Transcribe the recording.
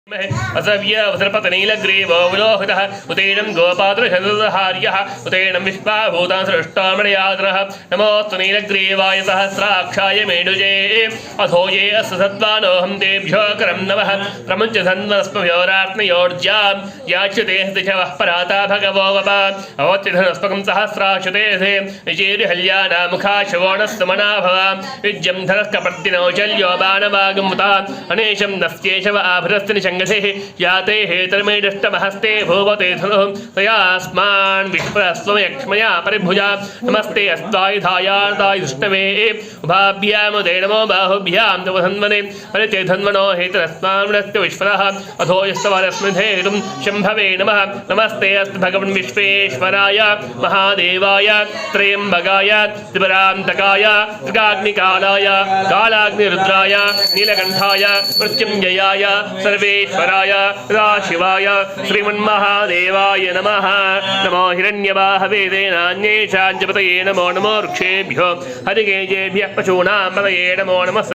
असव्यवसर्पतनीलग्रीवोऽवलोहितः उतेनं गोपात्रशतहार्यः उतेनं विश्वाभूतान् सृष्टामणयाद्रः नमोऽस्तु नीलग्रीवाय सहस्राक्षाय मेढुजे अथो ये अस्य सत्त्वानोऽहं तेभ्यो करं नमः प्रमुञ्च धन्वस्मभ्योरात्मयोर्जां याच्यते हस्तिशवः पराता भगवो वप अवत्यधनस्पकं सहस्राच्युते निचेर्हल्यानामुखाशवोणस्तमना भव विद्यं धनस्कपर्दिनौचल्यो बाणवागमुता अनेशं नस्येशव आभृस्तिनिशङ्ग याते हेतर्मेडष्टमहस्ते भूवते धनुः तयास्मान् विश्वस्वमयक्ष्मया परिभुजा नमस्ते अस्तायुधायार्तायुष्णवे उभाभ्यामुदे नमो बाहुभ्यां तव धन्वने परिते धन्वनो हेतरस्मान्नस्य विश्वरः अथो यस्तवरस्मृधेतुं शम्भवे नमः नमस्ते अस्तु भगवन् विश्वेश्वराय महादेवाय त्र्यम्बकाय त्रिपुरान्तकाय त्रिकाग्निकालाय कालाग्निरुद्राय नीलकण्ठाय मृत्युञ्जयाय सर्वेश्वराय सदाशिवाय श्रीमन्महादेवाय नमः नमो हिरण्यवाहवे नान्येषां च पतये नमो नमो वृक्षेभ्यो हरिकेजेभ्यः पशूनां पतये नमो नमः